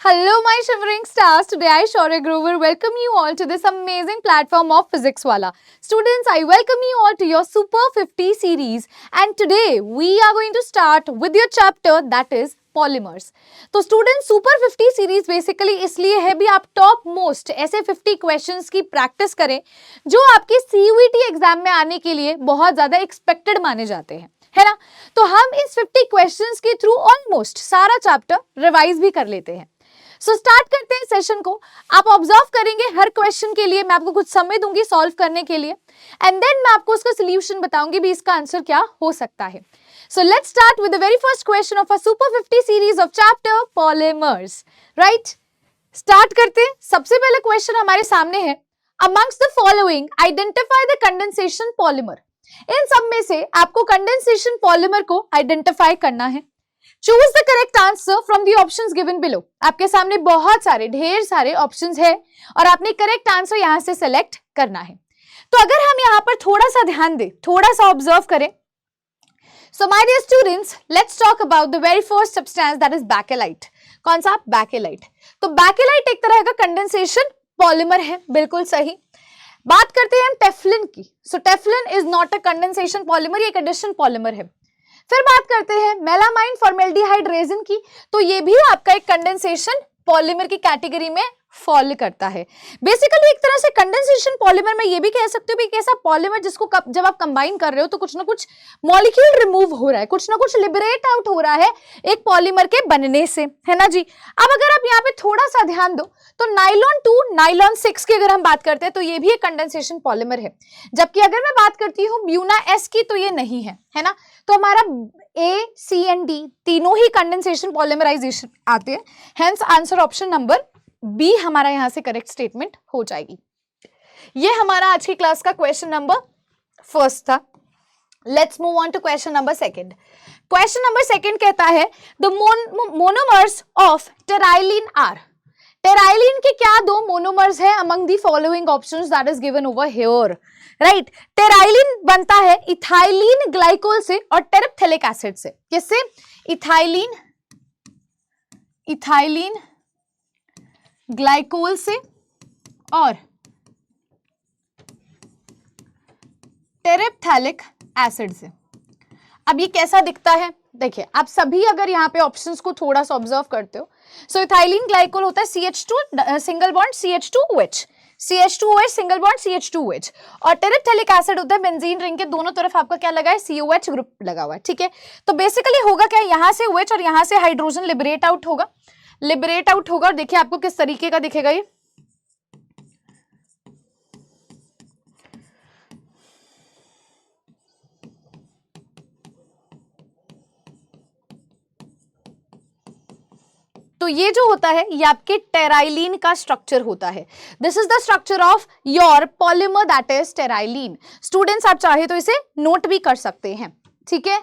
Hello, my shivering stars. Today, I, Shaurya Grover, welcome you all to this amazing platform of Physics Wala. Students, I welcome you all to your Super 50 series. And today, we are going to start with your chapter that is polymers. तो student super 50 series basically इसलिए है भी आप top most ऐसे 50 questions की practice करें जो आपके सीयूईटी एग्जाम में आने के लिए बहुत ज्यादा एक्सपेक्टेड माने जाते हैं, है ना। तो हम इस 50 क्वेश्चंस के थ्रू ऑलमोस्ट सारा चैप्टर रिवाइज भी कर लेते हैं। सो स्टार्ट करते हैं सेशन को। आप ऑब्जर्व करेंगे हर क्वेश्चन के लिए मैं आपको कुछ समय दूंगी सॉल्व करने के लिए एंड देन मैं आपको उसका सोल्यूशन बताऊंगी भी इसका आंसर क्या हो सकता है। So let's start with the very first question of our Super 50 series of chapter polymers, right? Start करते हैं। सबसे पहले क्वेश्चन हमारे सामने है amongst the following identify the condensation polymer। इन सब में से आपको कंडेंसेशन पॉलीमर को आइडेंटिफाई करना है। Choose the correct answer from the options given below. आपके सामने बहुत सारे ढेर सारे ऑप्शंस है और आपने करेक्ट आंसर यहां से सेलेक्ट करना है। तो अगर हम यहां पर थोड़ा सा ध्यान दें, थोड़ा सा ऑब्जर्व करें, so my dear students, let's talk about the very first substance that is bakelite। कौन सा? बैकेलाइट। तो बैकेलाइट एक तरह का कंडेंसेशन पॉलीमर है, बिल्कुल सही। बात करते हैं हम टेफ्लिन की। सो Teflon is not a condensation polymer, ये एक एडिशन पॉलीमर है। फिर बात करते हैं मेलामाइन फॉर्मेल्डिहाइड रेजिन की। तो ये भी आपका एक कंडेंसेशन पॉलीमर की कैटेगरी में फॉल करता है। बेसिकली एक तरह से कंडेंसेशन पॉलीमर में ये भी कह सकते हो कि ऐसा पॉलीमर जिसको जब आप कंबाइन कर रहे हो तो कुछ ना कुछ मॉलिक्यूल रिमूव हो रहा है, कुछ ना कुछ लिबरेट आउट हो रहा है एक पॉलीमर के बनने से, है ना जी। अब अगर आप यहाँ पे थोड़ा सा ध्यान दो तो नाइलॉन 2 नाइलॉन 6 की अगर हम बात करते हैं तो ये भी एक कंडेंसेशन पॉलीमर है। जबकि अगर मैं बात करती हूँ ब्यूना एस की तो ये नहीं है ना। तो हमारा ए सी एंड डी तीनों ही कंडेंसेशन पॉलीमराइजेशन आते हैं। Hence answer option number B हमारा यहां से करेक्ट स्टेटमेंट हो जाएगी। ये हमारा आज की क्लास का क्वेश्चन नंबर फर्स्ट था। Let's move on to question number second. Question number second कहता है the monomers of terylene are. Terylene के क्या दो मोनोमर्स है among the following options that is given over here, right. Terylene बनता है ethylene glycol से और टेरेप्थेलिक एसिड से। किससे? इथाइलिन ग्लाइकोल से और टेरेप्थेलिक एसिड से। अब ये कैसा दिखता है? देखिए आप सभी अगर यहाँ पे ऑप्शंस को थोड़ा सा ऑब्जर्व करते हो, सो इथाइलिन ग्लाइकोल होता है CH2 single bond CH2OH, CH2OH single bond CH2OH, और टेरेप्थेलिक एसिड होता है बेंजीन रिंग के दोनों तरफ आपका क्या लगा है? COH ग्रुप लगा हुआ है, ठीक है। तो बेसिकली होगा क्या, यहाँ से OH और यहाँ से हाइड्रोजन लिबरेट आउट होगा और देखिए आपको किस तरीके का दिखेगा ये। तो ये जो होता है ये आपके टेराइलिन का स्ट्रक्चर होता है। This is the structure of your polymer that is terylene. Students आप चाहे तो इसे नोट भी कर सकते हैं, ठीक है।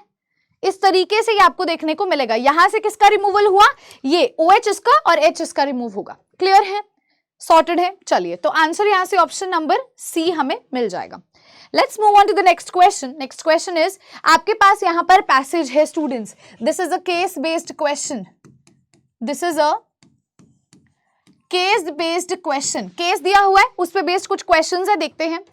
इस तरीके से ये आपको देखने को मिलेगा। यहां से किसका रिमूवल हुआ? ये OH इसका और H इसका रिमूव होगा। क्लियर है? सॉर्टेड है? चलिए तो आंसर यहां से ऑप्शन नंबर सी हमें मिल जाएगा। Let's move on to the next question. Next question is आपके पास यहां पर पैसेज है students. This is a case based question. This is a case based question. Case दिया हुआ है, उस पर बेस्ड कुछ क्वेश्चंस है, देखते हैं।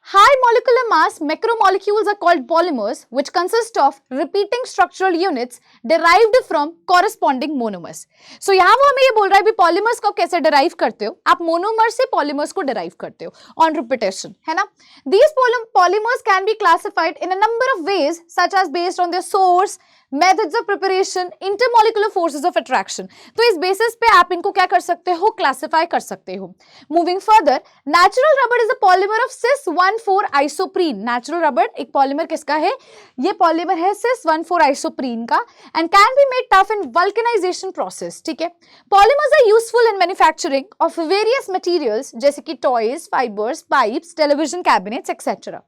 High molecular mass macromolecules are called polymers, which consist of repeating structural units derived from corresponding monomers. So यहाँ वो हमें ये बोल रहा है भी polymers को कैसे derive करते हो? आप monomers से polymers को derive करते हो on repetition, है ना? These polymers can be classified in a number of ways, such as based on their source, methods of preparation, intermolecular forces of attraction. तो इस बेसिस पे आप इनको क्या कर सकते हो? क्लासिफाई कर सकते हो। Moving further, natural rubber is a polymer of cis-1,4-isoprene। natural rubber एक पॉलीमर किसका है? ये पॉलीमर है cis-1,4-isoprene का and can be made tough in vulcanization process, ठीक है। Polymers are useful in manufacturing of various materials जैसे कि toys, fibers, pipes, television cabinets, etc.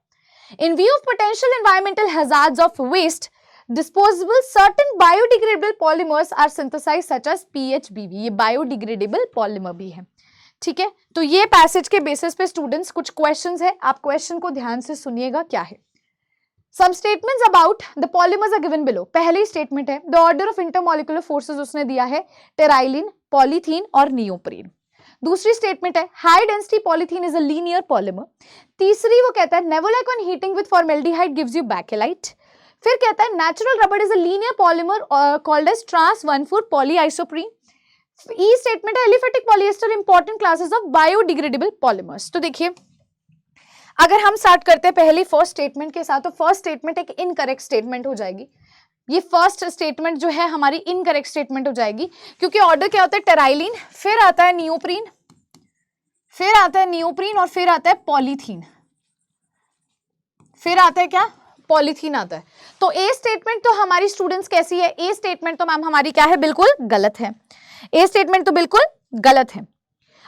In view of potential environmental hazards of waste disposable, certain biodegradable polymers are synthesized such as PHBB। ये biodegradable polymer भी है, ठीक है। तो ये passage के बेसिस पे स्टूडेंट्स कुछ क्वेश्चंस है, आप क्वेश्चन को ध्यान से सुनिएगा क्या है। Some statements about the polymers are given below. पहली स्टेटमेंट है the order of intermolecular forces उसने दिया है टेराइलिन, पॉलीथीन और नियोप्रीन। दूसरी स्टेटमेंट है high density polythene is a linear polymer. तीसरी वो कहता है novolac on heating with formaldehyde gives you bakelite. फिर कहता है natural rubber is a linear polymer called as trans 1,4 polyisoprene. ई स्टेटमेंट है aliphatic polyester important classes of biodegradable polymers. तो देखिए अगर हम स्टार्ट करते हैं पहले फर्स्ट स्टेटमेंट के साथ, तो फर्स्ट स्टेटमेंट एक इनकरेक्ट स्टेटमेंट हो जाएगी। ये फर्स्ट स्टेटमेंट जो है हमारी इनकरेक्ट स्टेटमेंट हो जाएगी, क्योंकि ऑर्डर क्या होता है टेराइलिन, फिर आता है नियोप्रीन, फिर आता है नियोप्रीन और फिर आता है पॉलीथीन, फिर आता है क्या, पॉलीथीन आता है। तो ए स्टेटमेंट तो हमारी स्टूडेंट्स कैसी है, ए स्टेटमेंट तो मैम हमारी क्या है, बिल्कुल गलत है। ए स्टेटमेंट तो बिल्कुल गलत है।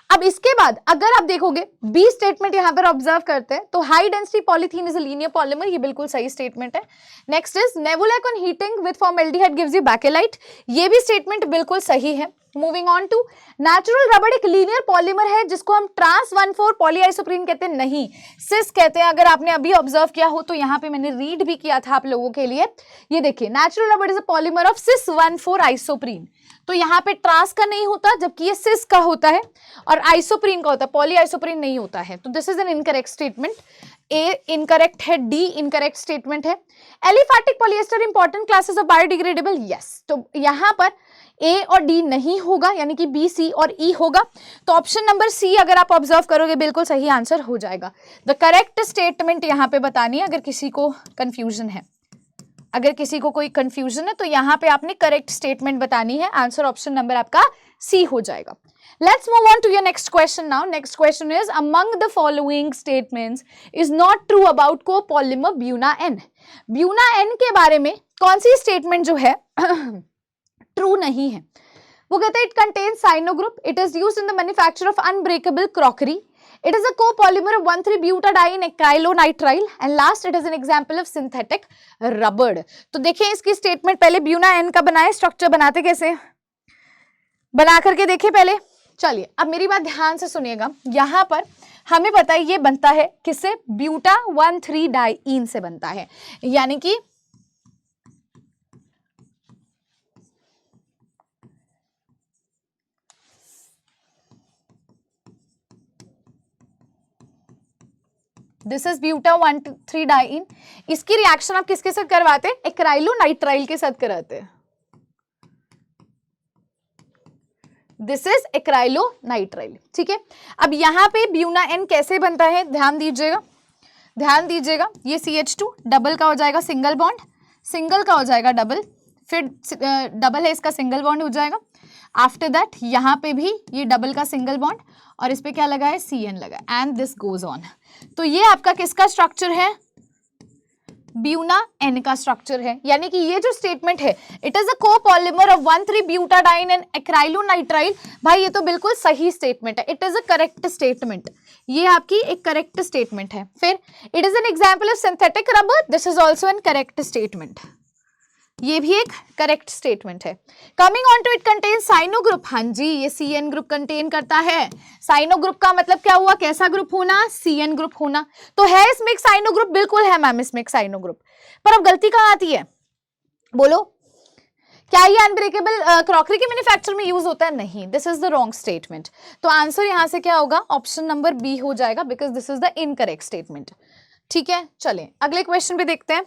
अब इसके बाद अगर आप देखोगे बी स्टेटमेंट यहां पर ऑब्जर्व करते हैं तो high density polythene is a linear polymer, ये बिल्कुल सही स्टेटमेंट है। Next is novolac on heating with formaldehyde gives you bakelite, ये भी स्टेटमेंट बिल्कुल सही है। Moving on to natural rubber एक लीनियर पॉलीमर है जिसको हम ट्रांस 1,4 पॉलीआइसोप्रीन कहते हैं, नहीं सिस कहते हैं। अगर आपने अभी ऑब्जर्व किया हो तो यहाँ पे मैंने रीड भी किया था आप लोगों के लिए, ये देखिए natural rubber is a polymer of cis 1,4 isoprene. तो यहाँ पे ट्रांस का नहीं होता जबकि ये सिस का होता है, और आइसोप्रीन का होता है, पॉलीआइसोप्रीन नहीं होता है। तो this is an incorrect statement, A incorrect है, डी इनकरेक्ट स्टेटमेंट है। Aliphatic polyester important classes of biodegradable, yes. तो यहाँ पर ए और डी नहीं होगा, यानी कि बी, सी और ई होगा। तो ऑप्शन नंबर सी अगर आप ऑब्जर्व करोगे बिल्कुल सही आंसर हो जाएगा। द करेक्ट स्टेटमेंट यहाँ पे बतानी है, अगर किसी को कंफ्यूजन है, अगर किसी को कोई कंफ्यूजन है तो यहाँ पे आपने करेक्ट स्टेटमेंट बतानी है। आंसर ऑप्शन नंबर आपका सी हो जाएगा। Let's move on to your next question now. Next question is among the following statements is not true about copolymer Buna N. Buna N के बारे में कौन सी स्टेटमेंट जो है ट्रू नहीं है? वो कहते हैं it contains cyano group, it is used in the manufacture of unbreakable crockery, it is a copolymer of 1,3-butadiene acrylonitrile and last it is an example of synthetic rubber. तो देखिए इसकी स्टेटमेंट पहले Buena N का बनाए, structure बनाते कैसे, बना करके देखिए पहले। चलिए अब मेरी बात ध्यान से सुनिएगा, यहाँ पर हमें पता है ये बनता है किससे, ब्यूटा 1,3-डाइईन से बनता है, यानी कि दिस इज ब्यूटा 1,3-डाइईन। इसकी रिएक्शन आप किसके साथ करवाते हैं, एक्राइलोनाइट्राइल के साथ कराते हैं। दिस इज एक्राइलोनाइट्राइल, ठीक है। अब यहाँ पे ब्यूना एन कैसे बनता है, ध्यान दीजिएगा, ध्यान दीजिएगा। ये CH2 डबल का हो जाएगा सिंगल बॉन्ड, सिंगल का हो जाएगा डबल, फिर डबल है इसका सिंगल बॉन्ड हो जाएगा। आफ्टर दैट यहाँ पे भी ये डबल का सिंगल बॉन्ड और इस पे क्या लगा है, CN लगा, एंड दिस गोज ऑन। तो ये आपका किसका स्ट्रक्चर है, ब्यूना एन का स्ट्रक्चर है। यानी कि ये जो स्टेटमेंट है it is a copolymer of one three butadiene and acrylonitrile, भाई ये तो बिल्कुल सही स्टेटमेंट है, it is a correct statement, ये आपकी एक करेक्ट स्टेटमेंट है। फिर it is an example of synthetic rubber, this is also an correct statement, ये भी एक करेक्ट स्टेटमेंट है। Coming on to it contain cyano group, हाँ जी ये CN ग्रुप कंटेन करता है। साइनो ग्रुप का मतलब क्या हुआ, कैसा ग्रुप होना, CN ग्रुप होना। तो है इसमें एक साइनो ग्रुप, बिल्कुल है मैम इसमें एक साइनो ग्रुप, पर अब गलती कहाँ आती है, बोलो, क्या ये अनब्रेकेबल क्रॉकरी के मैन्युफैक्चर में यूज होता है, नहीं, this is the wrong statement. तो आंसर यहाँ से क्या होगा, ऑप्शन नंबर बी हो जाएगा, because this is the incorrect statement. ठीक है, चलें अगले क्वेश्चन पे देखते हैं।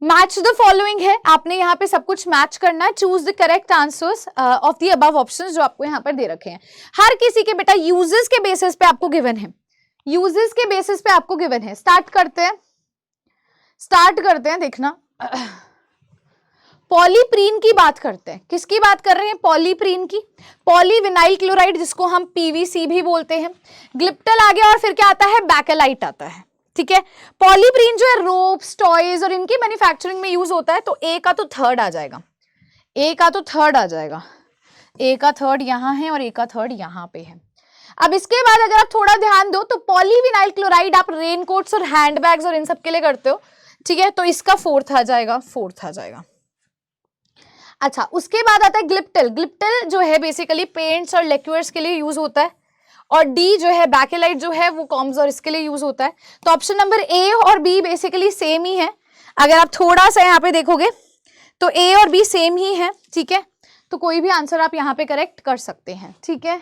मैच द फॉलोइंग है, आपने यहाँ पे सब कुछ मैच करना है, choose the correct answers of the above options जो आपको यहाँ पर दे रखे हैं। हर किसी के बेटा यूजेस के बेसिस पे आपको गिवन है, यूजेस के बेसिस पे आपको गिवन है। स्टार्ट करते हैं देखना, पॉलीप्रीन की बात करते हैं। किसकी बात कर रहे हैं, पॉलीप्रीन की, पॉलीविनाइल क्लोराइड जिसको हम PVC भी बोलते हैं। ग्लिप्टल आ गया और फिर क्या आता है, बैकेलाइट आता है। ठीक है, पॉलीप्रीन जो है रोप्स, टॉयज और इनकी मैन्युफैक्चरिंग में यूज होता है। तो ए का तो थर्ड आ जाएगा, ए का तो थर्ड आ जाएगा, ए का थर्ड यहाँ है और ए का थर्ड यहाँ पे है। अब इसके बाद अगर आप थोड़ा ध्यान दो तो पॉलीविनाइल क्लोराइड आप रेनकोट्स और हैंडबैग्स और इन सब के लिए करते हो, ठीक है, तो इसका फोर्थ आ जाएगा, फोर्थ आ जाएगा। अच्छा, उसके बाद आता है ग्लिप्टल। ग्लिप्टल जो है बेसिकली पेंट्स और लिक्विड्स के लिए यूज होता है, और डी जो है बैकेलाइट जो है वो कॉम्स और इसके लिए यूज होता है। तो ऑप्शन नंबर ए और बी बेसिकली सेम ही है, अगर आप थोड़ा सा यहाँ पे देखोगे तो ए और बी सेम ही है, ठीक है, तो कोई भी आंसर आप यहाँ पे करेक्ट कर सकते हैं, ठीक है।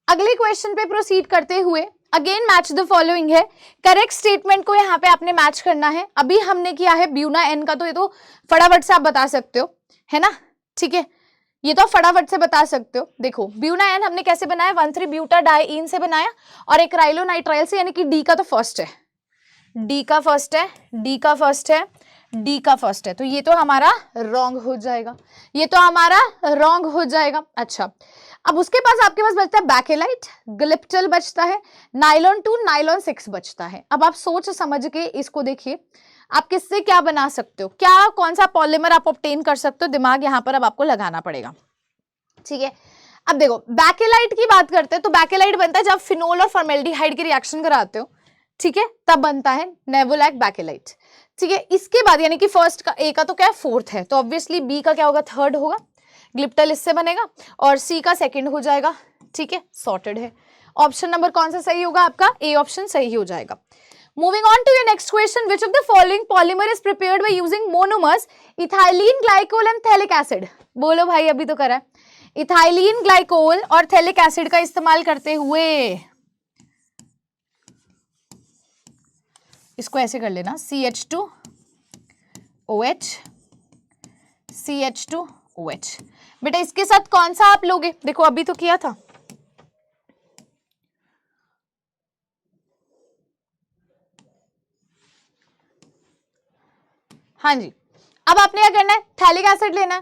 अगले क्वेश्चन पे प्रोसीड करते हुए अगेन मैच द फॉलोइंग है, करेक्ट स्टेटमेंट को यहाँ पे आपने मैच करना है। अभी हमने किया है ब्यूना एन का, तो ये तो फटाफट से आप बता सकते हो, है ना, ठीक है, ये तो फटाफट से बता सकते हो। देखो ब्यूना एन हमने कैसे बनाया, 1,3-ब्यूटाडाइईन से बनाया और एक राइलोनाइट्राइल से, यानी कि डी का तो फर्स्ट है, डी का फर्स्ट है, डी का फर्स्ट है, डी का फर्स्ट है, तो ये तो हमारा रॉन्ग हो जाएगा, ये तो हमारा रॉन्ग हो जाएगा। अच्छा, अब उसके पास आपके पास बचता है बैकेलाइट, ग्लिप्टल बचता है, नाइलॉन 2, नाइलॉन 6 बचता है। अब आप सोच समझ के इसको देखिए, आप किससे क्या बना सकते हो, क्या कौन सा पॉलीमर आप ऑब्टेन कर सकते हो, दिमाग यहाँ पर अब आपको लगाना पड़ेगा, ठीक है। अब देखो बैकेलाइट की बात करते हैं, तो बैकेलाइट बनता है जब फिनोल और फॉर्मेल्डिहाइड की रिएक्शन कराते हो, ठीक है, तब बनता है नेवोलैक बैकेलाइट, ठीक है। इसके बाद यानी कि फर्स्ट का ए का तो क्या है, फोर्थ है, तो ऑब्वियसली बी का क्या होगा, थर्ड होगा, ग्लिप्टल इससे बनेगा, और सी का सेकंड हो जाएगा, ठीक है, सॉर्टेड है। ऑप्शन नंबर कौन सा सही होगा आपका, ए ऑप्शन सही हो जाएगा। Moving on to your next question, which of the following polymer is prepared by using monomers ethylene glycol and phthalic acid. बोलो भाई, अभी तो करा है, इथाइलिन ग्लाइकोल और थैलिक एसिड का इस्तेमाल करते हुए, इसको ऐसे कर लेना, CH2OH, CH2OH। बेटा इसके साथ कौन सा आप लोगे, देखो अभी तो किया था, हाँ जी। अब आपने क्या करना है, थैलिक एसिड लेना है,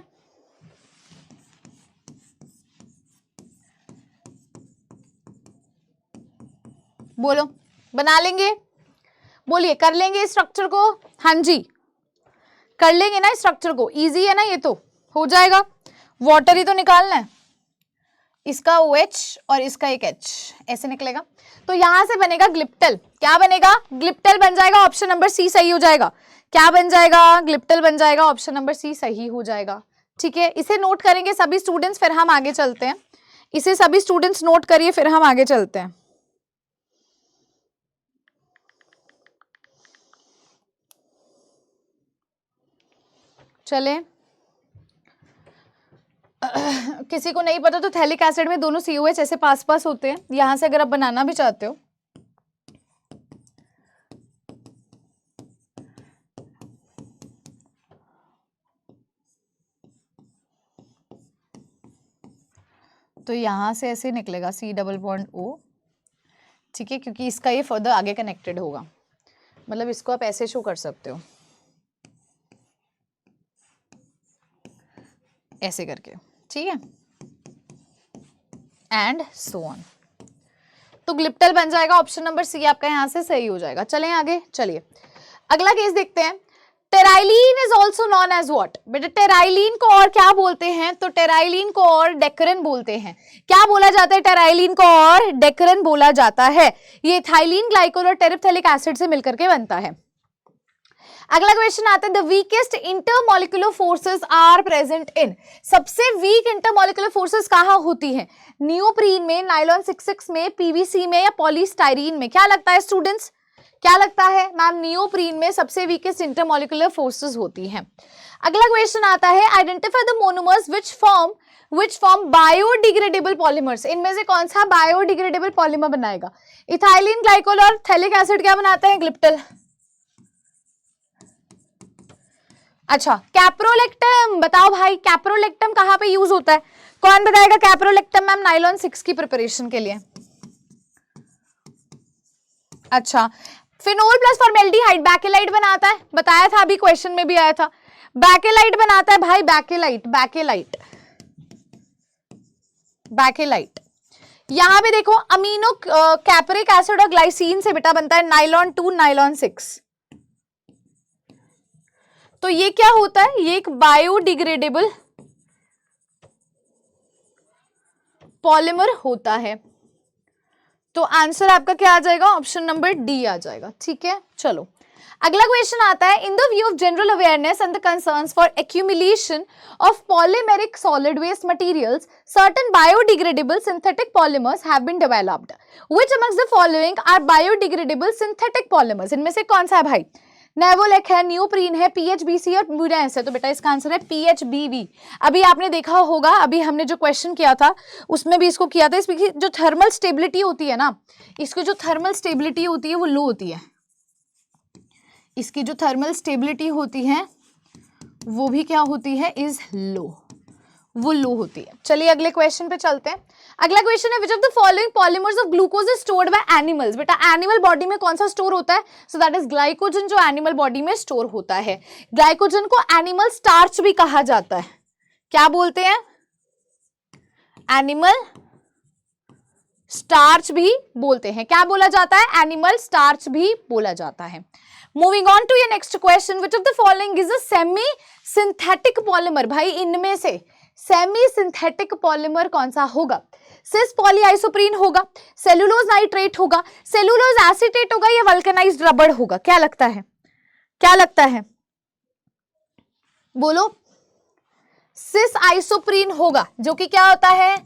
बोलो बना लेंगे, बोलिए कर लेंगे स्ट्रक्चर को, हाँ जी कर लेंगे ना स्ट्रक्चर को, इजी है ना, ये तो हो जाएगा, वाटर ही तो निकालना है, इसका OH और इसका एक H ऐसे निकलेगा, तो यहां से बनेगा ग्लिप्टल, क्या बनेगा, ग्लिप्टल बन जाएगा, ऑप्शन नंबर सी सही हो जाएगा, क्या बन जाएगा, ग्लिप्टल बन जाएगा, ऑप्शन नंबर सी सही हो जाएगा, ठीक है। इसे नोट करेंगे सभी स्टूडेंट्स, फिर हम आगे चलते हैं, इसे सभी स्टूडेंट्स नोट करिए, फिर हम आगे चलते हैं। चले किसी को नहीं पता तो थैलिक एसिड में दोनों COH ऐसे पास पास होते हैं, यहां से अगर आप बनाना भी चाहते हो, तो यहां से ऐसे निकलेगा C+O, ठीक है, क्योंकि इसका ये फर्दर आगे कनेक्टेड होगा, मतलब इसको आप ऐसे शो कर सकते हो, ऐसे करके, ठीक है, एंड सो ऑन, तो ग्लिप्टल बन जाएगा, ऑप्शन नंबर सी आपका यहां से सही हो जाएगा। चलें आगे, चलिए अगला केस देखते हैं। Terylene is also known as what, बेटा टेराइलिन को और क्या बोलते हैं, तो टेराइलिन को और डेकरन बोलते हैं, क्या बोला जाता है, टेराइलिन को और डेकरन बोला जाता है, ये इथाइलिन ग्लाइकोल और टेरिफ्थैलिक एसिड से मिलकर के बनता है। अगला क्वेश्चन आता है, the weakest intermolecular forces are present in, सबसे वीक इंटरमॉलिक्यूलर फोर्सेस कहाँ होती हैं, नियोप्रीन में, नाइलॉन 66 में, PVC में या पॉलीस्टाइरीन में, क्या लगता है स्टूडेंट्स, क्या लगता है मैम, नियोप्रीन में सबसे वीकेस्ट इंटरमॉलिक्यूलर फोर्सेस होती हैं। अगला क्वेश्चन आता है, identify the monomers which form biodegradable polymers, इनमें से कौन सा बायोडिग्रेडेबल पॉलीमर बनाएगा, इथाइलिन ग्लाइकोल और थैलिक एसिड क्या बनाते हैं, ग्लिप्टल। अच्छा कैप्रोलेक्टम, बताओ भाई कैप्रोलेक्टम कहाँ पे यूज होता है, कौन बताएगा कैप्रोलेक्टम, मैम नाइलॉन 6 की प्रिपरेशन के लिए। अच्छा फिनोल प्लस फॉर्मेल्डिहाइड बैकेलाइट बनाता है, बताया था अभी क्वेश्चन में भी आया था, बैकेलाइट बनाता है भाई, बैकेलाइट बैकेलाइट बैकेलाइट। यहां पे देखो अमीनो कैप्रिक एसिड और ग्लाइसिन से बेटा बनता है नाइलॉन 2 नाइलॉन 6, तो ये क्या होता है, ये एक बायोडिग्रेडेबल पॉलीमर होता है, तो आंसर आपका क्या आ जाएगा, ऑप्शन नंबर डी आ जाएगा, ठीक है। चलो अगला क्वेश्चन आता है, in the view of general awareness and the concerns for accumulation of polymeric solid waste materials, certain biodegradable synthetic polymers have been developed, which amongst the following are biodegradable synthetic polymers, इनमें से कौन सा है भाई, नेवोलेक है, neoprene है, पीएचबीसी और म्यूरेंस है। तो बेटा इसका आंसर है पीएचबीवी। अभी आपने देखा होगा, अभी हमने जो क्वेश्चन किया था उसमें भी इसको किया था। इसकी जो थर्मल स्टेबिलिटी होती है ना, इसकी जो थर्मल स्टेबिलिटी होती है वो लो होती है। इसकी जो थर्मल स्टेबिलिटी होती है वो भी क्या होती है, इज लो, वो लो होती है। चलिए अगले क्वेश्चन पे चलते हैं। अगला क्वेश्चन है which of the following polymers of glucose is stored by animals. बेटा एनिमल बॉडी में कौन सा स्टोर होता है? सो दैट इज ग्लाइकोजन, जो एनिमल बॉडी में स्टोर होता है। ग्लाइकोजन को एनिमल स्टार्च भी कहा जाता है। क्या बोलते हैं? एनिमल स्टार्च भी बोलते हैं। क्या बोला जाता है? एनिमल स्टार्च भी बोला जाता है। Moving on to your next question, which of the following is a semi synthetic polymer. भाई इनमें से सेमी सिंथेटिक पॉलीमर कौन सा होगा? सिस पॉलीआइसोप्रीन होगा, सेलुलोज नाइट्रेट होगा, सेलुलोज एसीटेट होगा, या वल्कनाइज्ड रबड़ होगा? क्या लगता है? क्या लगता है? बोलो। सिस आइसोप्रीन होगा, जो कि क्या होता है?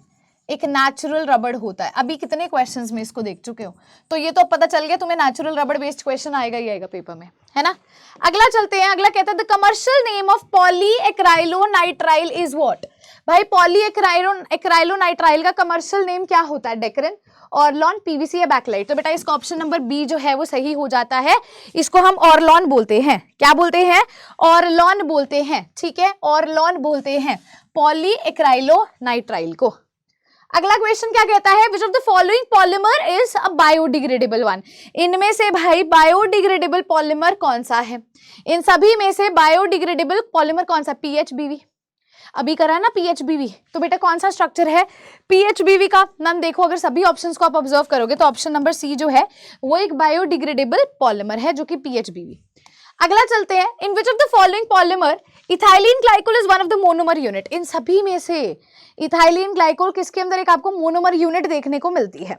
एक नेचुरल रबड़ होता है। अभी कितने क्वेश्चंस में इसको देख चुके हो, तो ये तो पता चल गया तुम्हें नेचुरल रबड़ बेस्ड क्वेश्चन आएगा ही आएगा पेपर में, है ना। अगला चलते हैं। अगला कहता है the commercial name of polyacrylonitrile is what. भाई पॉलीएक्राइलोनाइट्राइल का कमर्शियल नेम क्या होता है? डेक्रेन, ऑरलॉन, पीवीसी या बैकलाइट। तो बेटा इसका ऑप्शन नंबर बी जो है वो सही हो जाता है। इसको हम ऑरलॉन बोलते हैं। क्या बोलते हैं? ऑरलॉन बोलते हैं। ठीक है, ऑरलॉन बोलते हैं पॉलीएक्राइलोनाइट्राइल को। अगला क्वेश्चन क्या कहता है? Which of the following polymer is a biodegradable one. इनमें से भाई बायोडिग्रेडेबल पॉलीमर कौन सा है? इन सभी में से बायोडिग्रेडेबल पॉलीमर कौन सा? पीएचबीवी। अभी करा ना पीएचबीवी, तो बेटा कौन सा स्ट्रक्चर है पीएचबीवी का? मैम देखो, अगर सभी ऑप्शंस को आप ऑब्जर्व करोगे तो ऑप्शन नंबर सी जो है वो एक बायोडिग्रेडेबल पॉलीमर है, जो कि पीएचबीवी। अगला चलते हैं। In which of the following polymer ethylene glycol is one of the monomer unit. इन सभी में से इथाइलिन ग्लाइकोल किसके अंदर एक आपको मोनोमर यूनिट देखने को मिलती है?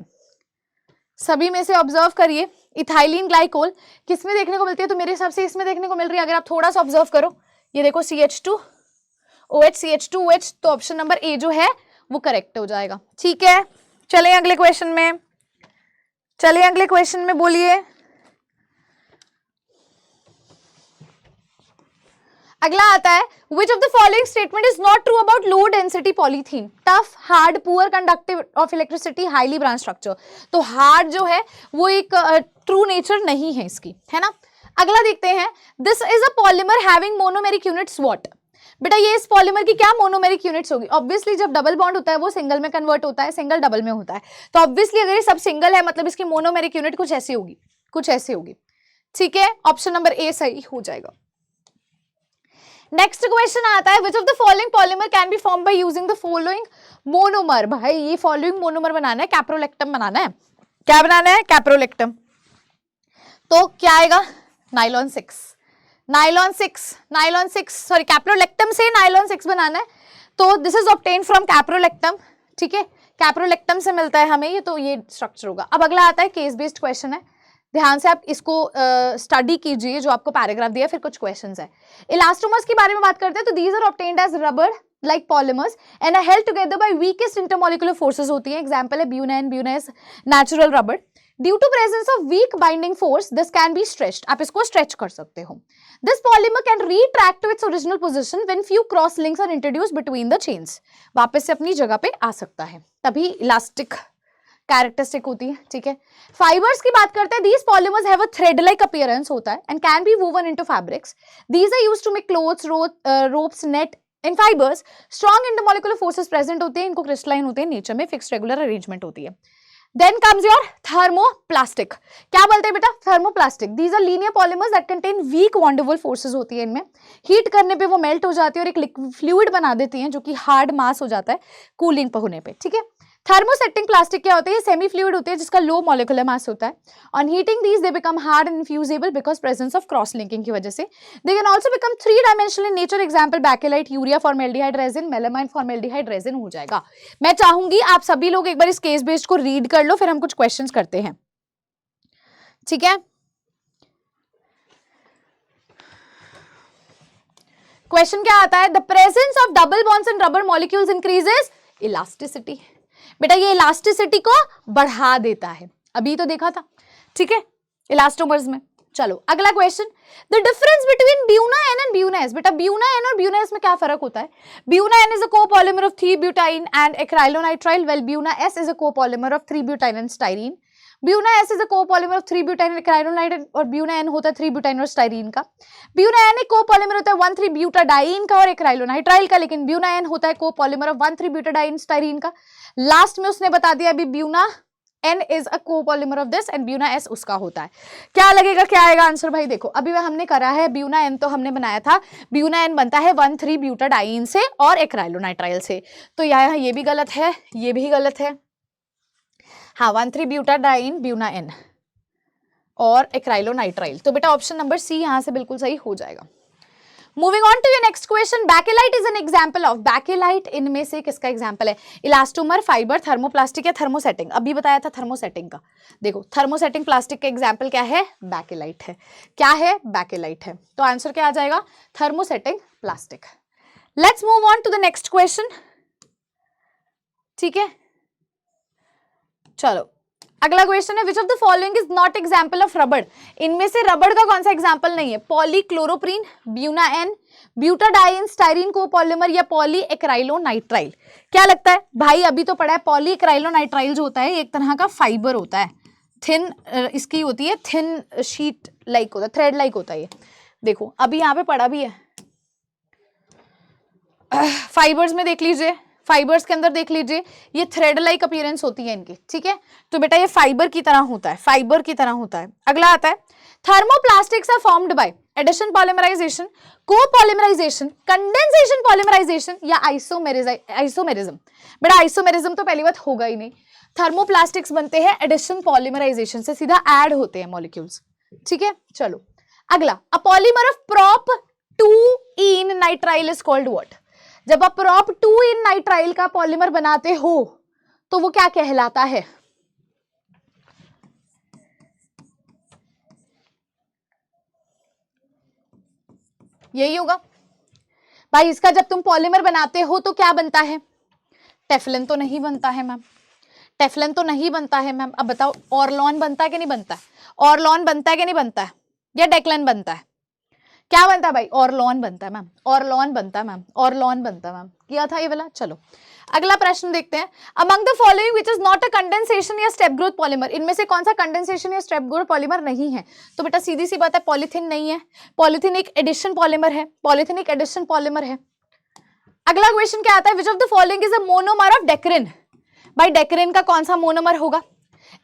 सभी में से ऑब्जर्व करिए, इथाइलिन ग्लाइकोल किस में देखने को मिलती है? तो मेरे हिसाब से इसमें देखने को मिल रही है। अगर आप थोड़ा सा ऑब्जर्व करो, ये देखो CH2OH CH2OH, तो ऑप्शन नंबर ए जो है वो करेक्ट हो जाएगा। ठीक है, चले अगले क्वेश्चन में। चलिए अगले क्वेश्चन में बोलिए। अगला आता है which of the following statement is not true about low density polythene? tough, hard, poor conductive of electricity, highly branch structure। तो hard जो है वो एक ट्रू नेचर नहीं है इसकी, है ना। अगला देखते हैं। this is a polymer having monomeric units what। बेटा ये इस पॉलीमर की क्या मोनोमेरिक यूनिट्स होगी? ऑब्वियसली जब डबल बॉन्ड होता है वो सिंगल में कन्वर्ट होता है, सिंगल डबल में होता है। तो ऑब्वियसली अगर ये सब सिंगल है मतलब इसकी मोनोमेरिक यूनिट कुछ ऐसी होगी, कुछ ऐसी होगी। ठीक है, ऑप्शन नंबर ए सही हो जाएगा। नेक्स्ट क्वेश्चन आता है which of the following polymer can B form by using the following monomer. भाई ये फॉलोइंग मोनोमर बनाना है, कैप्रोलेक्टम बनाना है। क्या बनाना है? कैप्रोलेक्टम। तो क्या आएगा? नाइलॉन 6 सॉरी, कैप्रोलेक्टम से नाइलॉन 6 बनाना है। तो this is obtain from caprolactam. ठीक है, कैप्रोलेक्टम से मिलता है हमें ये, तो ये स्ट्रक्चर होगा। अब अगला आता है केस बेस्ड क्वेश्चन है, ध्यान से आप इसको स्टडी कीजिए जो आपको पैराग्राफ दिया, फिर कुछ क्वेश्चंस है। इलास्टोमर्स के बारे में बात करते हैं तो these are obtained as rubber like polymers and are held together by weakest intermolecular forces होती है। एग्जांपल है buna S natural rubber. Due to presence of weak binding force this can be stretched. आप इसको स्ट्रेच कर सकते हो। This polymer can retract to its original position when few cross links are introduced between the chains. वापस से अपनी जगह पे आ सकता है, तभी इलास्टिक कैरेक्टरिस्टिक होती है। ठीक है, फाइबर्स की बात करते हैं। These polymers have a thread like appearance होता है and can be woven into fabrics. These are used to make clothes, ropes, net. In fibres strong intermolecular forces present होते हैं, इनको क्रिस्टलाइन होते हैं नेचर में, फिक्स्ड रेगुलर अरेंजमेंट होती है। Then comes your thermoplastic। क्या बोलते हैं बेटा? thermoplastic। These are linear polymers that contain weak van der Waals forces होती है इनमें। हीट करने पे वो मेल्ट हो जाती है और एक लिक्विड फ्लूइड बना देती हैं जो कि हार्ड मास हो जाता है कूलिंग पर होने पे। ठीक है, थर्मोसेटिंग प्लास्टिक क्या होते हैं? सेमी फ्लूइड होते हैं जिसका लो मॉलिक्यूलर मास होता है। On heating these they become hard and infusible because presence of cross linking की वजह से। They can also become 3 dimensional in nature. Example bakelite, urea formaldehyde resin, melamine formaldehyde resin हो जाएगा। मैं चाहूंगी आप सभी लोग एक बार इस केस बेस्ड को रीड कर लो, फिर हम कुछ क्वेश्चंस करते हैं। ठीक है, क्वेश्चन क्या आता है? The presence of double bonds in rubber molecules increases elasticity. बेटा ये इलास्टिसिटी को बढ़ा देता है, अभी तो देखा था। ठीक है, इलास्टोमर्स में। चलो अगला question, the difference between buna N and buna S. बेटा ब्यूना एन और ब्यूना एस में क्या फर्क होता है? Buna N is a copolymer of three butyne and acrylonitrile, well buna S is a copolymer of three butyne and styrene. Buna S is a copolymer of three butyne and acrylonitrile और buna N होता है 3-ब्यूटाइन और styrene का। Buena N एक copolymer होता है 1,3-ब्यूटाडाइन का और एक्राइलोनाइट्राइल का, लेकिन ब्यूना एन होता है कोपॉलीमर ऑफ 1,3-ब्यूटाडाइन स्टाइरीन का। लास्ट में उसने बता दिया अभी Buena N is a copolymer of this and Buena S उसका होता है। क्या लगेगा, क्या आएगा आंसर? भाई देखो अभी हमने करा है ब्यूना N, तो हमने बनाया था ब्यूना N बनता है 1,3-ब्यूटाडाइन से और एक्राइलोनाइट्राइल से, तो यहाँ ये भी गलत है, ये भी गलत है। हाँ 1,3-ब्यूटाडाइन ब्यूना N और एक्राइलोनाइट्राइल, तो बेटा ऑप्शन नंबर सी यहाँ से बिल्कुल सही हो जाएगा। Moving on to your next question, bakelite is an example of. Bakelite इनमें से किसका एग्जांपल है? इलास्टोमर, फाइबर, थर्मोप्लास्टिक या थर्मोसेटिंग। अभी बताया था थर्मोसेटिंग का। देखो थर्मोसेटिंग प्लास्टिक का एग्जांपल क्या है? बैकेलाइट है। क्या है? बैकेलाइट है। तो आंसर क्या आ जाएगा? Thermosetting plastic. Let's move on to the next question. ठीक है, चलो अगला क्वेश्चन है, which of the following is not example of rubber. इनमें से रबड़ का कौन सा एग्जाम्पल नहीं है? Polychloroprene, buna N, butadiene styrene copolymer या पॉली एक्राइलोनाइट्राइल। क्या लगता है भाई? अभी तो पढ़ा है पॉली एक्राइलोनाइट्राइल जो होता है एक तरह का फाइबर होता है, थिन इसकी होती है, थिन शीट लाइक होता है, थ्रेड लाइक होता है ये। देखो अभी यहाँ पे पढ़ा भी है, फाइबर्स में देख लीजिए, फाइबर्स के अंदर देख लीजिए ये थ्रेड लाइक अपीयरेंस होती है इनकी। ठीक है, तो बेटा ये फाइबर की तरह होता है, फाइबर की तरह होता है। अगला आता है, thermoplastics are formed by addition polymerization, copolymerization, condensation polymerization या आइसोमेरिज्म। बेटा आइसोमेरिज्म तो पहली बात होगा ही नहीं। थर्मोप्लास्टिक्स बनते हैं एडिशन पॉलीमराइजेशन से, सीधा ऐड होते हैं मॉलिक्यूल्स। ठीक है, चलो अगला, अ polymer of prop 2 in nitrile is called what. जब आप प्रोप 2 इन नाइट्राइल का पॉलीमर बनाते हो तो वो क्या कहलाता है? यही होगा भाई। इसका जब तुम पॉलीमर बनाते हो तो क्या बनता है? टेफ्लन तो नहीं बनता है मैम, टेफ्लन तो नहीं बनता है मैम। अब बताओ ऑरलॉन बनता है कि नहीं बनता है? ऑरलॉन बनता है कि नहीं बनता है? या डेक्लन बनता है? क्या बनता है भाई? ऑरलॉन बनता है मैम, ऑरलॉन बनता है मैम, ऑरलॉन बनता है मैम। किया था ये वाला। चलो अगला प्रश्न देखते हैं, among the following which is not a condensation या स्टेप ग्रोथ पॉलीमर। इनमें से कौन सा कंडेंसेशन या स्टेप ग्रोथ पॉलीमर नहीं है? तो बेटा सीधी सी बात है, पॉलीथीन नहीं है। पॉलीथीन एक एडिशन पॉलीमर है, पॉलीथीन एक एडिशन पॉलीमर है। अगला क्वेश्चन क्या आता है, which of the following is a monomer of dacron. भाई डेक्रिन का कौन सा मोनोमर होगा?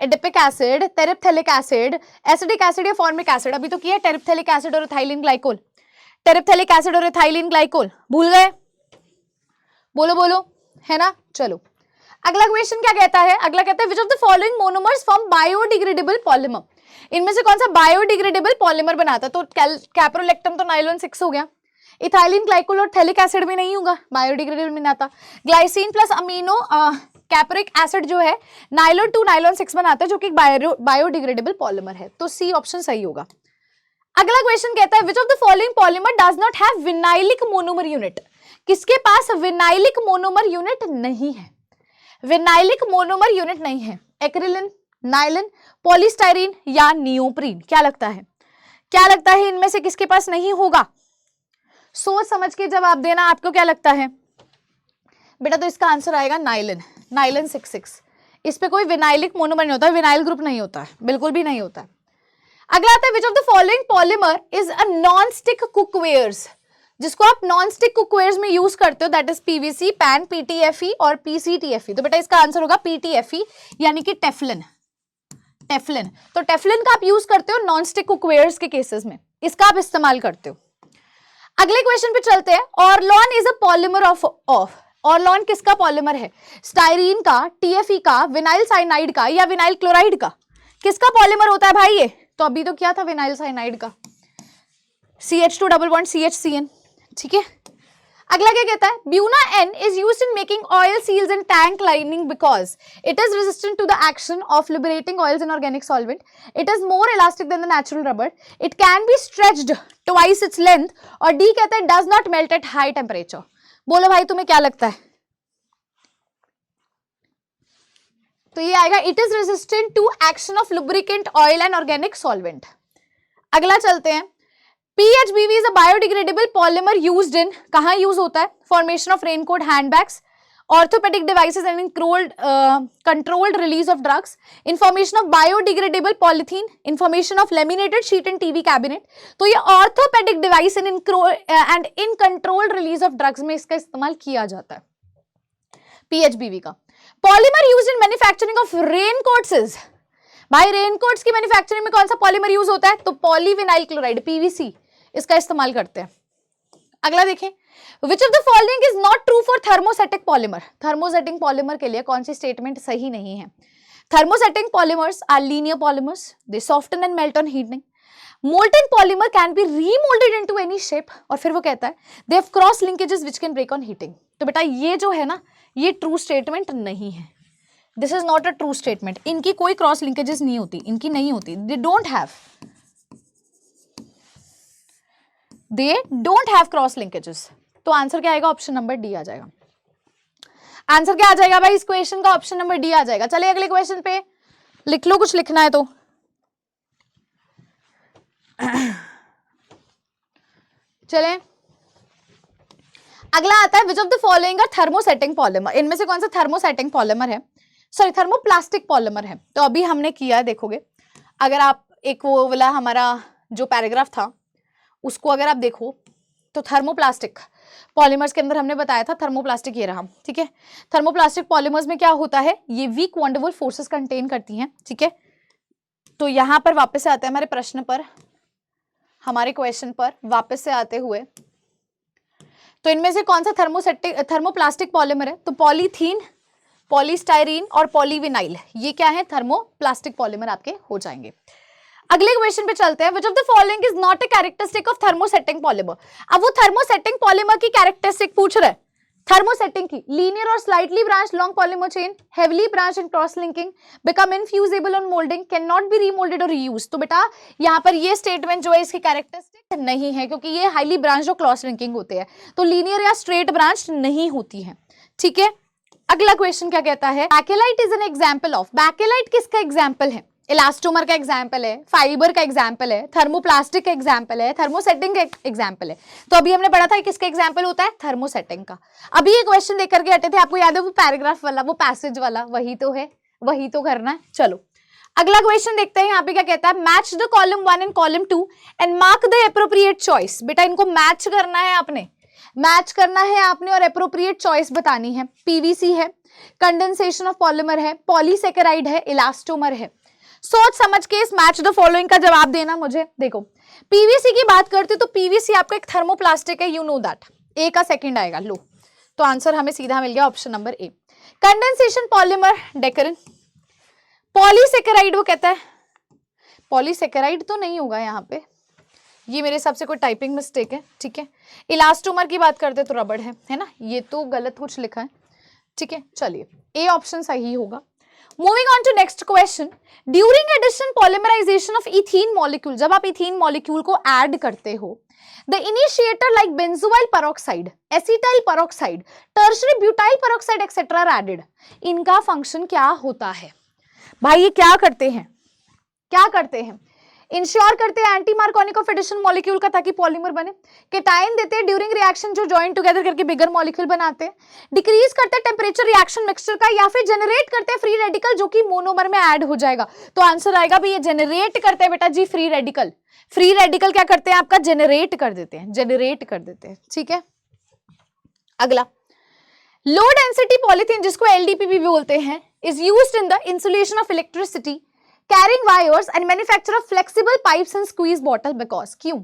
Adipic acid, terephthalic acid, acidic acid या फॉर्मिक एसिड। अभी तो किया टेरिप्थेलिक एसिड और इथाइलिन ग्लाइकोल, टेरिप्थेलिक एसिड और इथाइलिन ग्लाइकोल। भूल गए? बोलो बोलो, है ना। चलो अगला क्वेश्चन क्या कहता है? अगला कहता है which of the following monomers form biodegradable polymer. इनमें से कौन सा बायोडिग्रेडेबल पॉलीमर बनाता है? तो कैप्रोलेक्टम तो नाइलॉन 6 हो गया, इथाइलिन ग्लाइकोल और थैलिक एसिड भी नहीं होगा, बायोडिग्रेडेबल बनाता। ग्लाइसिन प्लस अमीनो कैप्रिक एसिड जो है नाइलॉन 2 नाइलॉन 6 बनाता है, जो कि बायोडिग्रेडेबल पॉलीमर है। तो सी ऑप्शन सही होगा। अगला क्वेश्चन कहता है which of the following polymer does not have vinylic monomer unit. किसके पास विनाइलिक मोनोमर यूनिट नहीं है? विनाइलिक मोनोमर यूनिट नहीं है। एक्रिलिन, नाइलिन, पॉलीस्टाइरीन या नियोप्रीन। क्या लगता है? क्या लगता है इनमें से किसके पास नहीं होगा? सोच समझ के जवाब देना। आपको क्या लगता है बेटा? तो इसका आंसर आएगा नाइलिन, नाइलिन 66। इस पे कोई विनाइलिक मोनोमर नहीं होता, विनाइल ग्रुप नहीं होता है, बिल्कुल भी नहीं होता है। अगला आता है which of the following polymer is a non stick cookwares. जिसको आप नॉन स्टिक कुकवेयर्स में यूज करते हो, that is PVC, pan, PTFE और पीसीटीएफई। तो बेटा इसका आंसर होगा पीटीएफई यानी कि टेफ्लन। टेफ्लन, तो टेफ्लन का आप यूज करते हो नॉन स्टिक कुकवेयर्स के केसेस में, इसका आप इस्तेमाल करते हो। अगले क्वेश्चन पे चलते हैं, ऑरलॉन इज अ पॉलीमर ऑफ ऑरलॉन किसका पॉलीमर है? स्टाइरीन का, टीएफई का, विनाइल साइनाइड का या विनाइल क्लोराइड का? किसका पॉलीमर होता है भाई ये? तो अभी तो क्या था विनाइल साइनाइड का, CH2 डबल बॉन्ड CHCN। ठीक है, अगला क्या कहता है? Buena N is used in making oil seals and tank lining because it is resistant to the action of liberating oils in organic solvent. It is more elastic than the natural rubber. It can be stretched twice its length. और D कहता है does not melt at high temperature. बोलो भाई तुम्हें क्या लगता है? तो ये आएगा it is resistant to action of lubricant, oil and organic solvent. अगला चलते हैं, PHBV is a biodegradable polymer used in, कहाँ यूज होता है? Formation of raincoat, handbags, orthopaedic devices and controlled release of drugs, information of biodegradable polythene, information of laminated sheet and TV cabinet. तो ये orthopaedic device and in controlled release of drugs में इसका इस्तेमाल किया जाता है, PHBV का। Polymer use in manufacturing of raincoats is, भाई रेनकोट्स की मैन्युफैक्चरिंग में कौन सा पॉलीमर यूज होता है? तो पॉलीविनाइल क्लोराइड, PVC, इसका इस्तेमाल करते हैं। अगला देखें, which of the following is not true for thermosetting polymer. Thermosetting polymer के लिए कौन सी स्टेटमेंट सही नहीं है? Thermosetting polymers are linear polymers, they soften and melt on heating, molten polymer can be remoulded into any shape, और फिर वो कहता है they have cross linkages which can break on heating. तो बेटा ये जो है ना, ये ट्रू स्टेटमेंट नहीं है, this is not a true statement. इनकी कोई क्रॉस लिंकेजेस नहीं होती, इनकी नहीं होती, they don't have cross linkages. तो आंसर क्या आएगा? ऑप्शन नंबर डी आ जाएगा। आंसर क्या आ जाएगा भाई इस क्वेश्चन का? ऑप्शन नंबर डी आ जाएगा। चलिए अगले क्वेश्चन पे लिख लो, कुछ लिखना है तो। चलें, अगला आता है, which of the following are thermosetting polymer. इनमें से कौन सा थर्मोसेटिंग पॉलीमर है? सॉरी, थर्मोप्लास्टिक पॉलीमर है। तो अभी हमने किया है, देखोगे अगर आप एक वो वाला हमारा जो पैराग्राफ था उसको अगर आप देखो तो थर्मोप्लास्टिक पॉलीमर्स के अंदर हमने बताया था थर्मोप्लास्टिक ये रहा, ठीक है। थर्मोप्लास्टिक पॉलीमर्स में क्या होता है? ये वीक वंडरफुल फोर्सेस कंटेन करती हैं, ठीक है। तो यहां पर वापस से आते हैं हमारे प्रश्न पर, हमारे क्वेश्चन पर वापस से आते हुए, तो इनमें से कौन सा थर्मोप्लास्टिक पॉलीमर है? तो पॉलीथीन, पॉलीस्टाइरीन और पॉलीविनाइल, ये क्या है? थर्मोप्लास्टिक पॉलीमर आपके हो जाएंगे। अगले क्वेश्चन पे चलते हैं, which of the following is not a characteristic of thermosetting polymer. अब वो थर्मोसेटिंग पॉलीमर की कैरेक्टरिस्टिक पूछ रहे हैं, थर्मोसेटिंग की। लीनियर और slightly branch long polymer chain, heavily branch and cross linking, become infusible on moulding, can not be remoulded और reuse. तो बेटा यहाँ पर ये स्टेटमेंट जो है इसकी कैरेक्टरिस्टिक नहीं है, क्योंकि ये हाईली ब्रांच और क्रॉस लिंकिंग होते हैं, तो लीनियर या स्ट्रेट ब्रांच नहीं होती है, ठीक है। अगला क्वेश्चन क्या कहता है? Bakelite is an example of. Bakelite किसका एग्जाम्पल है? इलास्टोमर का एग्जाम्पल है, फाइबर का एग्जाम्पल है, थर्मोप्लास्टिक का एग्जाम्पल है, थर्मोसेटिंग का एग्जाम्पल है। तो अभी हमने पढ़ा था किसका एग्जाम्पल होता है? थर्मोसेटिंग का। अभी ये क्वेश्चन देख करके हटे थे, आपको याद है वो पैराग्राफ वाला, वो पैसेज वाला, वही तो है, वही तो करना है। चलो अगला क्वेश्चन देखते हैं, यहाँ पे क्या कहता है? Match the column 1 and column 2 and mark the appropriate choice. बेटा इनको मैच करना है आपने, मैच करना है आपने और एप्रोप्रिएट चॉइस बतानी है। पीवीसी है, कंडेंसेशन ऑफ पॉलीमर है, पॉलीसेकेराइड है, इलास्टोमर है। सोच समझ के इस मैच द फॉलोइंग का जवाब देना मुझे। देखो पीवीसी की बात करते तो पीवीसी आपका एक थर्मोप्लास्टिक है, यू नो दैट। ए का सेकंड आएगा, लो तो आंसर हमें सीधा मिल गया option number A. Condensation polymer dacron, polysaccharide वो कहता है, पॉलीसेकेराइड तो नहीं होगा यहाँ पे, ये मेरे हिसाब से कोई टाइपिंग मिस्टेक है, ठीक है। इलास्टोमर की बात करते तो रबड़ है ना, ये तो गलत कुछ लिखा है, ठीक है। चलिए ए ऑप्शन सही होगा। Moving on to next question, during addition polymerisation of ethene molecule, जब आप इथीन मॉलिक्यूल को ऐड करते हो, the initiator like benzoyl peroxide, acetyl peroxide, tertiary butyl peroxide etcetera are added. इनका फंक्शन क्या होता है? भाई ये क्या करते हैं, क्या करते हैं? इंश्योर करते हैं anti Markovnikov of addition molecule का ताकि पॉलीमर बने, केटाइन देते हैं ड्यूरिंग रिएक्शन जो जॉइन टुगेदर करके बिगर मॉलिक्यूल बनाते हैं, डिक्रीज करते हैं टेम्परेचर रिएक्शन मिक्सचर का, या फिर जनरेट करते हैं फ्री रेडिकल जो कि मोनोमर में ऐड हो जाएगा। तो आंसर आएगा भी ये जनरेट करते हैं बेटा जी फ्री रेडिकल। फ्री रेडिकल क्या करते हैं आपका? जनरेट कर देते हैं, जनरेट कर देते हैं, ठीक है। अगला लो डेंसिटी पॉलीथीन जिसको एलडीपी भी बोलते हैं is used in the insulation of electricity, carrying wires and manufacture of flexible pipes and squeeze bottle because क्यों?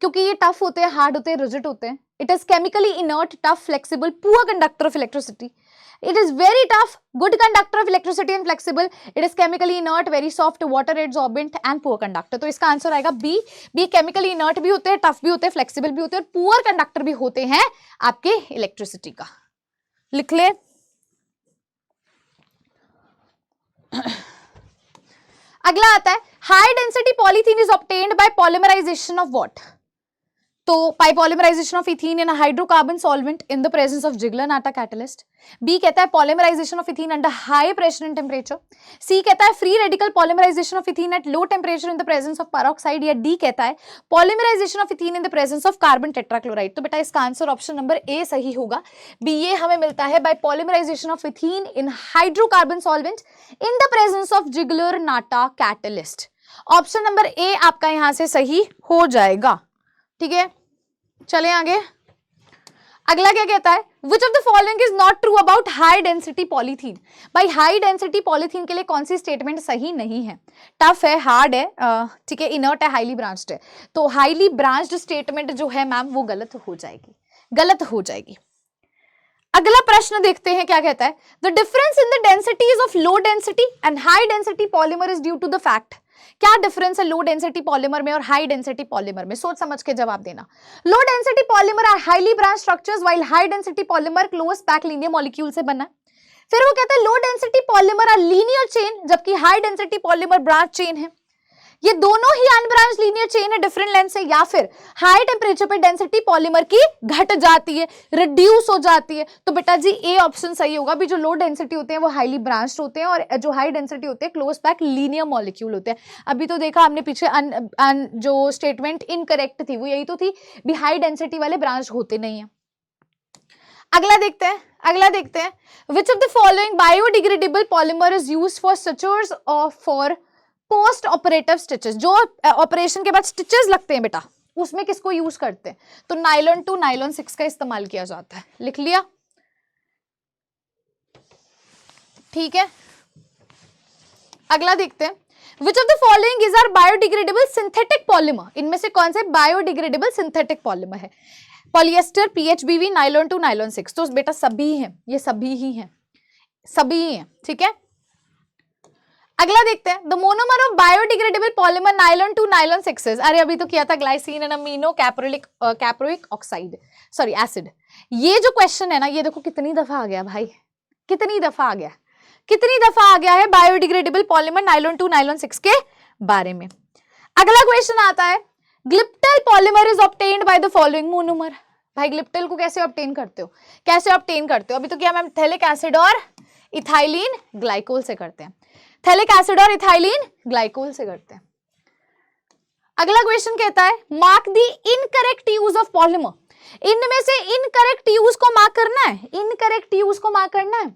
क्योंकि ये टफ होते हैं, हार्ड होते हैं, रिजिड होते हैं। It is chemically inert, tough, flexible, poor conductor of electricity. It is very tough, good conductor of electricity and flexible. It is chemically inert, very soft, water absorbent and poor conductor. तो इसका answer आएगा B. B chemically inert भी होते हैं, tough भी होते हैं, flexible भी होते हैं और पुअर कंडक्टर भी होते हैं आपके इलेक्ट्रिसिटी का। लिख ले। अगला आता है high density polythene is obtained by polymerization of what? तो पाइपोलिमराइजेशन of ethene in hydrocarbon solvent in the presence of Ziegler Natta catalyst. B कहता है polymerization of ethene under high pressure and temperature. C कहता है free radical polymerization of ethene at low temperature in the presence of peroxide. या D कहता है polymerization of ethene in the presence of carbon tetrachloride. तो बेटा इसका answer option number ए सही होगा। बी ये हमें मिलता है by polymerisation of ethene in hydrocarbon solvent in the presence of Ziegler Natta catalyst. Option number A आपका यहां से सही हो जाएगा। ठीक है, चलें आगे। अगला क्या कहता है, which of the following is not true about high density polythene. भाई हाई डेंसिटी पॉलीथीन के लिए कौन सी स्टेटमेंट सही नहीं है? टफ है, हार्ड है, ठीक है, इनर्ट है, हाईली ब्रांच्ड है। तो हाईली ब्रांच्ड स्टेटमेंट जो है मैम वो गलत हो जाएगी, गलत हो जाएगी। अगला प्रश्न देखते हैं क्या कहता है, the difference in the densities of low density and high density polymer is due to the fact. क्या डिफरेंस है लो डेंसिटी पॉलीमर में और हाई डेंसिटी पॉलीमर में? सोच समझ के जवाब देना। Low density polymer are highly branch structures while high density polymer close pack linear molecule से बना है। फिर वो कहता है low density polymer are linear chain जबकि high density polymer branch chain है। ये दोनों ही अनब्रांच लीनियर चेन है डिफरेंट लेंथ से, या फिर हाई टेम्परेचर पे डेंसिटी पॉलीमर की घट जाती है, रिड्यूस हो जाती है। तो बेटा जी ए ऑप्शन सही होगा। भी जो लो डेंसिटी होते हैं वो हाईली ब्रांच्ड होते हैं और जो हाई डेंसिटी होते हैं क्लोज पैक लीनियर मॉलिक्यूल होते हैं। अभी तो देखा हमने पीछे जो स्टेटमेंट इनकरेक्ट थी वो यही तो थी, भी हाई डेंसिटी वाले ब्रांच होते नहीं है। अगला देखते हैं, अगला देखते हैं, which of the following biodegradable polymer is used for stitches और फॉर पोस्ट ऑपरेटिव स्टिचेस। जो ऑपरेशन के बाद स्टिचेस लगते हैं बेटा उसमें किसको यूज करते हैं? तो नायलॉन 2 नायलॉन 6 का इस्तेमाल किया जाता है। लिख लिया, ठीक है। अगला देखते हैं, which of the following is are biodegradable synthetic polymer. इनमें से कौन से बायोडिग्रेडेबल सिंथेटिक पॉलीमर है? Polyester, PHBV, nylon 2 nylon 6। तो बेटा सभी हैं, ये सभी ही हैं, सभी ही हैं, ठीक है। अगला देखते हैं, the monomer of biodegradable polymer nylon 2 nylon 6। अरे अभी तो किया था glycine and amino caproic oxide, sorry acid. ये जो क्वेश्चन है ना, ये देखो कितनी दफा आ गया भाई, कितनी दफा आ गया, कितनी दफा आ गया है बायोडिग्रेडेबल पॉलीमर नायलॉन 2 नायलॉन 6 के बारे में। अगला क्वेश्चन आता है, glyptal polymer is obtained by the following monomer. भाई ग्लिप्टल को कैसे ऑब्टेन करते हो, कैसे ऑब्टेन करते हो? अभी तो क्या मैम थैलिक एसिड और इथाइलिन ग्लाइकोल से करते हैं, थैलिक एसिड और इथाइलिन ग्लाइकोल से करते हैं। अगला क्वेश्चन कहता है, mark the incorrect use of polymer. इनमें से इनकरेक्ट यूज को मार्क करना है, इनकरेक्ट यूज को मार्क करना है।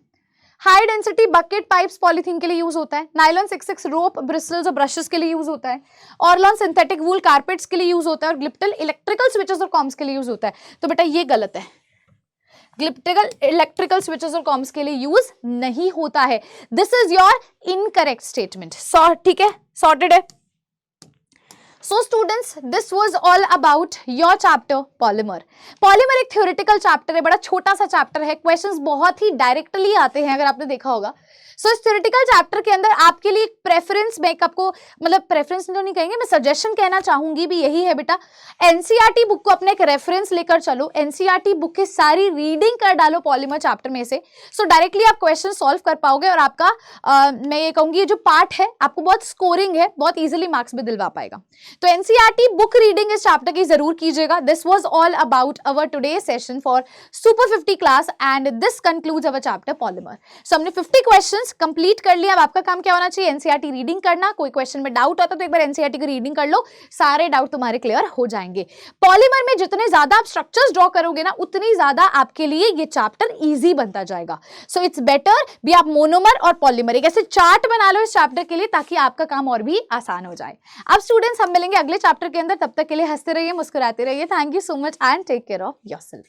High density bucket pipes polythene के लिए यूज होता है, नायलॉन 66 रोप ब्रिस्टल्स और ब्रशेस के लिए यूज होता है, ऑर्लॉन सिंथेटिक वूल कारपेट्स के लिए यूज होता है और ग्लिप्टल इलेक्ट्रिकल स्विचेस और कॉम्स के लिए यूज होता है। तो बेटा ये गलत है, ग्लिप्टिकल इलेक्ट्रिकल स्विचेस और कॉम्स के लिए यूज नहीं होता है। This is your incorrect statement. ठीक है, सॉर्टेड है। So students, this was all about your chapter polymer. Polymer एक थ्योरेटिकल चैप्टर है, बड़ा छोटा सा चैप्टर है, क्वेश्चंस बहुत ही डायरेक्टली आते हैं अगर आपने देखा होगा। सो इस थ्योरेटिकल चैप्टर के अंदर आपके लिए प्रेफरेंस, मैं आपको मतलब प्रेफरेंस तो नहीं कहेंगे, मैं सजेशन कहना चाहूंगी भी यही है बेटा, एनसीईआरटी बुक को अपने एक रेफरेंस लेकर चलो, एनसीईआरटी बुक की सारी रीडिंग कर डालो पॉलीमर चैप्टर में से। सो डायरेक्टली आप क्वेश्चन सॉल्व कर पाओगे और आपका मैं ये कहूंगी ये जो पार्ट है आपको बहुत स्कोरिंग है, बहुत इजीली मार्क्स भी दिलवा पाएगा। तो एनसीईआरटी बुक रीडिंग इस चैप्टर की जरूर कीजिएगा। This was all about our today session for super 50 class and this concludes our chapter polymer. So हमने 50 क्वेश्चंस कंप्लीट कर लिया। अब आपका काम क्या होना चाहिए, एनसीईआरटी रीडिंग करना। कोई क्वेश्चन में डाउट आता तो एक बार एनसीईआरटी की रीडिंग कर लो, सारे डाउट तुम्हारे क्लियर हो जाएंगे। पॉलीमर में जितने ज्यादा आप स्ट्रक्चर्स ड्रॉ करोगे ना, उतनी ज्यादा आपके लिए ये चैप्टर इजी बनता जाएगा। सो इट्स बेटर भी आप मोनोमर और पॉलीमर एक ऐसे चार्ट बना लो इस चैप्टर के लिए, ताकि आपका काम और भी आसान हो जाए। अब स्टूडेंट्स हम मिलेंगे अगले चैप्टर के अंदर, तब तक के लिए हंसते रहिए, मुस्कुराते रहिए। Thank you so much and take care of yourself.